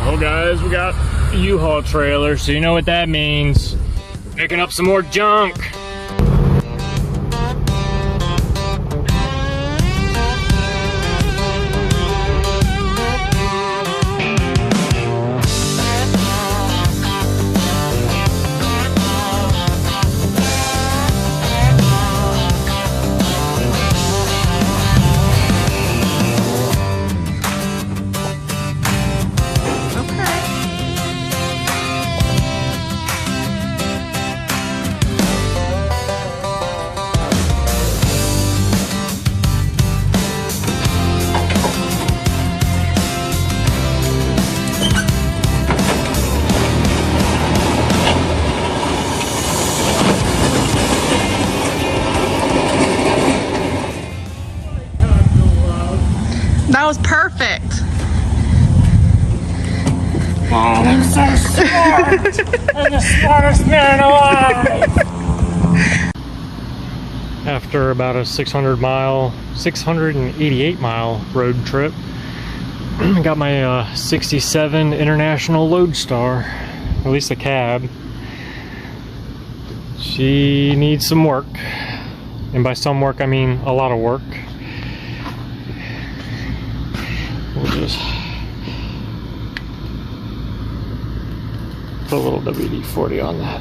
Well guys, we got a U-Haul trailer, so you know what that means. Picking up some more junk. That was perfect. Oh, I'm so smart! I'm the smartest man alive! After about a 688 mile road trip, I got my 67 International Loadstar, at least a cab. She needs some work, and by some work I mean a lot of work. We'll just put a little WD-40 on that.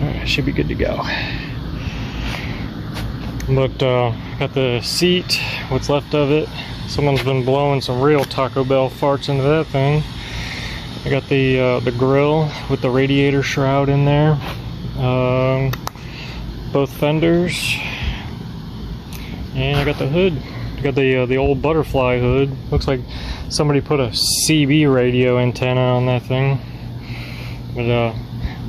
Alright, should be good to go. But got the seat, what's left of it. Someone's been blowing some real Taco Bell farts into that thing. I got the grill with the radiator shroud in there. Both fenders, and I got the hood. I got the old butterfly hood. Looks like somebody put a CB radio antenna on that thing. But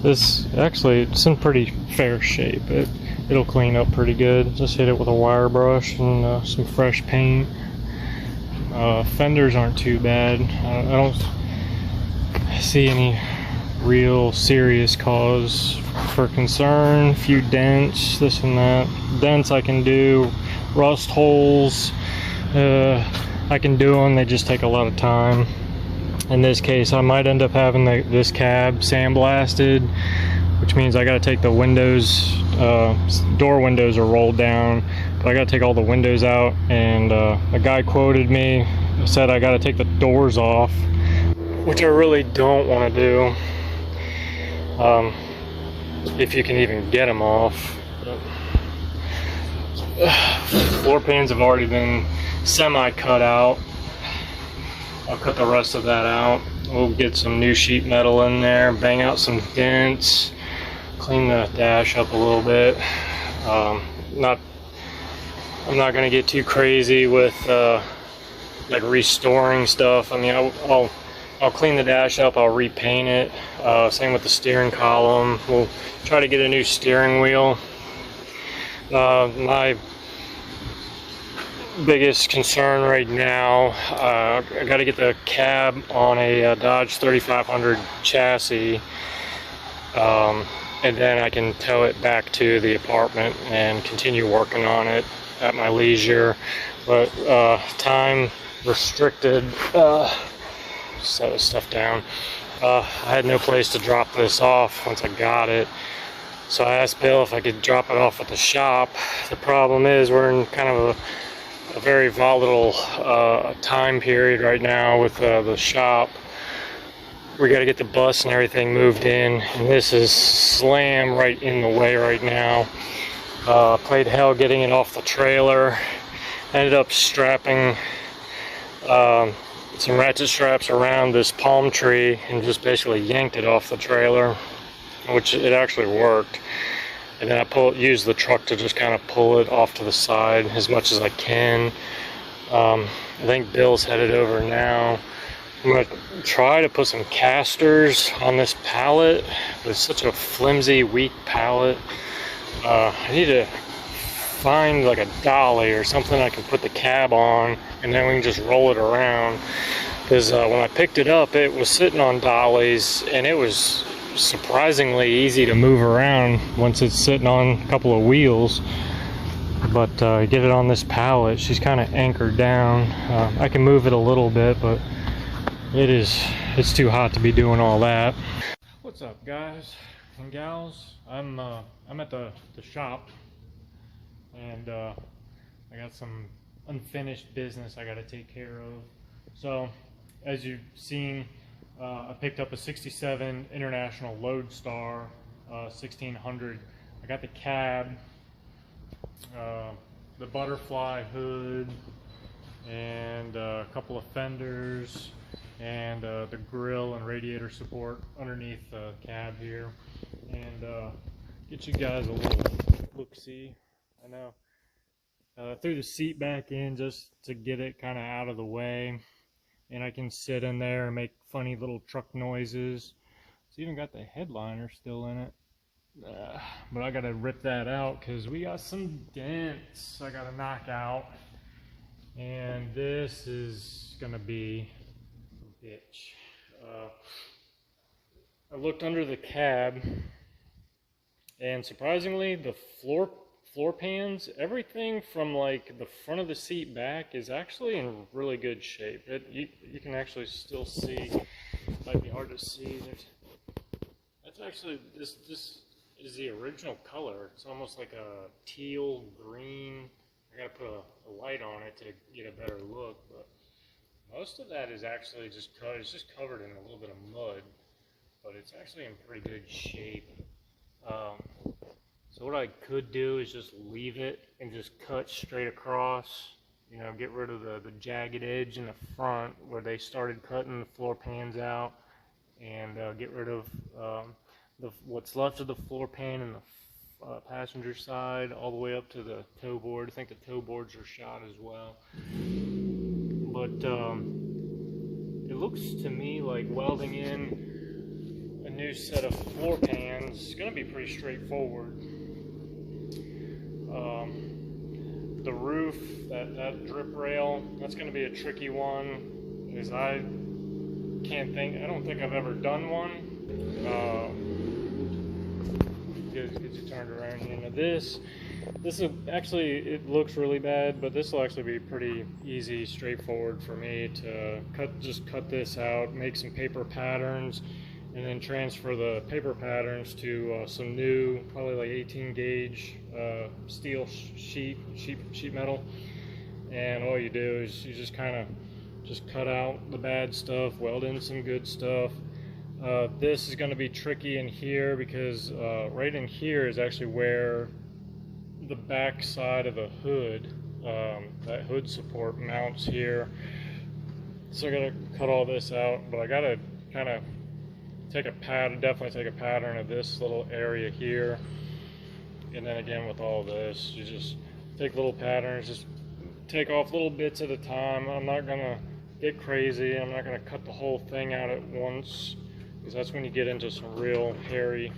this actually, it's in pretty fair shape. It'll clean up pretty good. Just hit it with a wire brush and some fresh paint. Fenders aren't too bad. I don't see any real serious cause for concern. Few dents, this and that. Dents I can do. Rust holes, I can do them, they just take a lot of time. In this case, I might end up having this cab sandblasted, which means I got to take the windows, door windows are rolled down, but I got to take all the windows out, and a guy quoted me, said I got to take the doors off, which I really don't want to do, if you can even get them off. Floor pans have already been semi-cut out. I'll cut the rest of that out. We'll get some new sheet metal in there, bang out some dents, clean the dash up a little bit. I'm not gonna get too crazy with like restoring stuff. I mean, I'll clean the dash up, I'll repaint it. Same with the steering column. We'll try to get a new steering wheel. My biggest concern right now, I got to get the cab on a Dodge 3500 chassis, and then I can tow it back to the apartment and continue working on it at my leisure. But time restricted, set this stuff down. I had no place to drop this off once I got it. So I asked Bill if I could drop it off at the shop. The problem is we're in kind of a very volatile time period right now with the shop. We got to get the bus and everything moved in, and this is slam right in the way right now. Played hell getting it off the trailer. Ended up strapping some ratchet straps around this palm tree and just basically yanked it off the trailer, which it actually worked. And then I used the truck to just kind of pull it off to the side as much as I can. I think Bill's headed over now. I'm going to try to put some casters on this pallet. It's such a flimsy, weak pallet. I need to find like a dolly or something I can put the cab on, and then we can just roll it around. Because when I picked it up, it was sitting on dollies, and it was surprisingly easy to move around once it's sitting on a couple of wheels. But get it on this pallet, she's kind of anchored down. I can move it a little bit, but It's too hot to be doing all that. What's up, guys and gals? I'm at the shop, and I got some unfinished business I got to take care of. So, as you've seen, I picked up a '67 International Loadstar 1600. I got the cab, the butterfly hood, and a couple of fenders, and the grill and radiator support underneath the cab here, and get you guys a little look-see. I know threw the seat back in just to get it kind of out of the way, and I can sit in there and make funny little truck noises. It's even got the headliner still in it, but I gotta rip that out because we got some dents I gotta knock out, and this is gonna be a bitch. I looked under the cab, and surprisingly, the floor pans, everything from like the front of the seat back is actually in really good shape. You can actually still see. Might be hard to see. That's actually this is the original color. It's almost like a teal green. I gotta put a light on it to get a better look, but most of that is actually just it's just covered in a little bit of mud, but it's actually in pretty good shape. So what I could do is just leave it and just cut straight across, you know, get rid of the jagged edge in the front where they started cutting the floor pans out, and get rid of what's left of the floor pan in the passenger side all the way up to the toe board. I think the toe boards are shot as well. But it looks to me like welding in a new set of floor pans is going to be pretty straightforward. The roof, that drip rail, that's going to be a tricky one, because I don't think I've ever done one. Get you turned around here. Now this is actually, it looks really bad, but this will actually be pretty easy, straightforward for me to just cut this out, make some paper patterns, and then transfer the paper patterns to some new, probably like 18 gauge steel sheet metal. And all you do is you just kind of just cut out the bad stuff, weld in some good stuff. This is going to be tricky in here because right in here is actually where the back side of the hood, that hood support mounts here. So I gotta cut all this out, but I gotta kind of definitely take a pattern of this little area here. And then again with all this, you just take little patterns, just take off little bits at a time. I'm not gonna get crazy. I'm not gonna cut the whole thing out at once, because that's when you get into some real hairy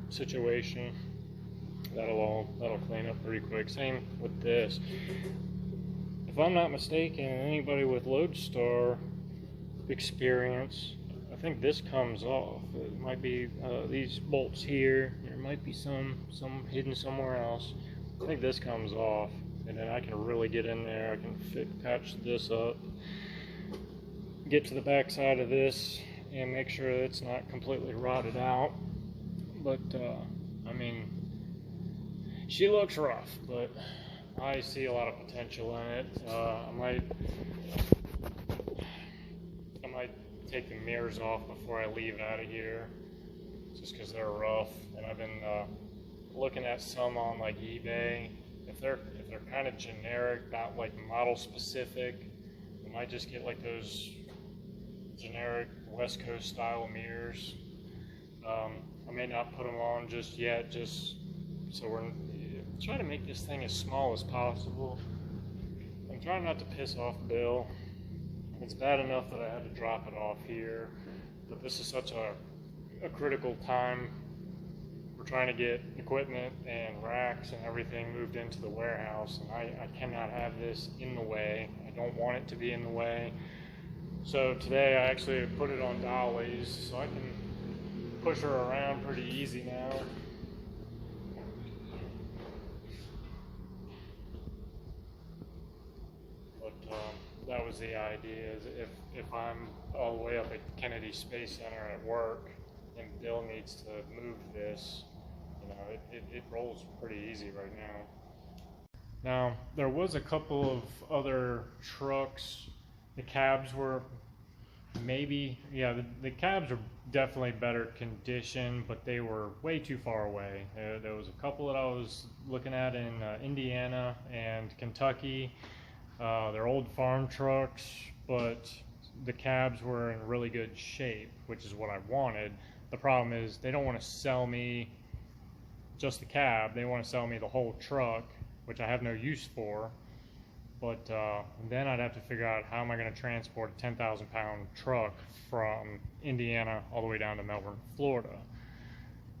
situation. That'll clean up pretty quick. Same with this. If I'm not mistaken, anybody with Loadstar experience, I think this comes off. It might be these bolts here. There might be some hidden somewhere else. I think this comes off, and then I can really get in there. I can patch this up, get to the back side of this, and make sure that it's not completely rotted out. But I mean, she looks rough, but I see a lot of potential in it. I might take the mirrors off before I leave out of here, just because they're rough. And I've been looking at some on like eBay. If they're kind of generic, not like model specific, I might just get like those generic West Coast style mirrors. I may not put them on just yet, just so we're trying to make this thing as small as possible. I'm trying not to piss off Bill. It's bad enough that I had to drop it off here, but this is such a critical time. We're trying to get equipment and racks and everything moved into the warehouse, and I cannot have this in the way. I don't want it to be in the way. So today I actually put it on dollies, so I can push her around pretty easy now. But that was the idea. Is if I'm all the way up at Kennedy Space Center at work, and Bill needs to move this, you know, it rolls pretty easy right now. Now, there was a couple of other trucks. The cabs were maybe, yeah, the cabs are definitely better condition, but they were way too far away. There was a couple that I was looking at in Indiana and Kentucky. They're old farm trucks, but the cabs were in really good shape, which is what I wanted. The problem is they don't want to sell me just the cab. They want to sell me the whole truck, which I have no use for. But then I'd have to figure out how am I going to transport a 10,000 pound truck from Indiana all the way down to Melbourne, Florida.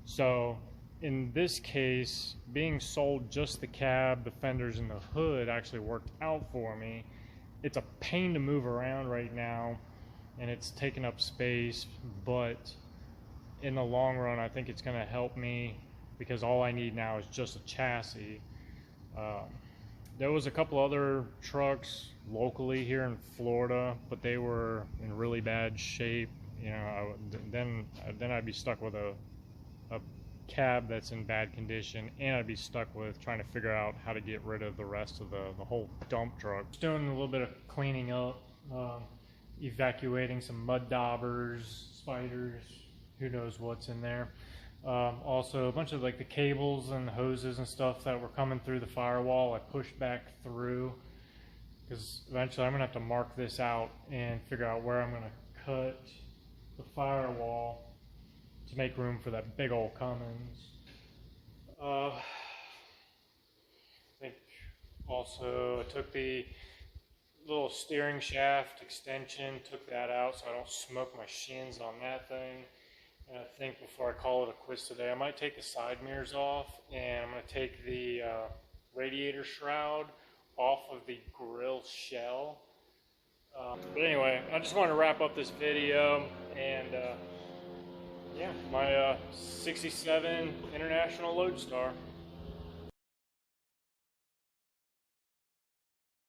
So in this case, being sold just the cab, the fenders, and the hood actually worked out for me. It's a pain to move around right now, and it's taking up space, but in the long run, I think it's going to help me because all I need now is just a chassis. There was a couple other trucks locally here in Florida, but they were in really bad shape. You know, then I'd be stuck with a cab that's in bad condition, and I'd be stuck with trying to figure out how to get rid of the rest of the whole dump truck. Just doing a little bit of cleaning up, evacuating some mud daubers, spiders, who knows what's in there. Also a bunch of like the cables and hoses and stuff that were coming through the firewall I pushed back through, because eventually I'm gonna have to mark this out and figure out where I'm gonna cut the firewall to make room for that big old Cummins. I think also I took the little steering shaft extension, took that out so I don't smoke my shins on that thing. And I think before I call it a quits today, I might take the side mirrors off, and I'm going to take the radiator shroud off of the grill shell. But anyway, I just want to wrap up this video, and yeah, my 67 International Loadstar.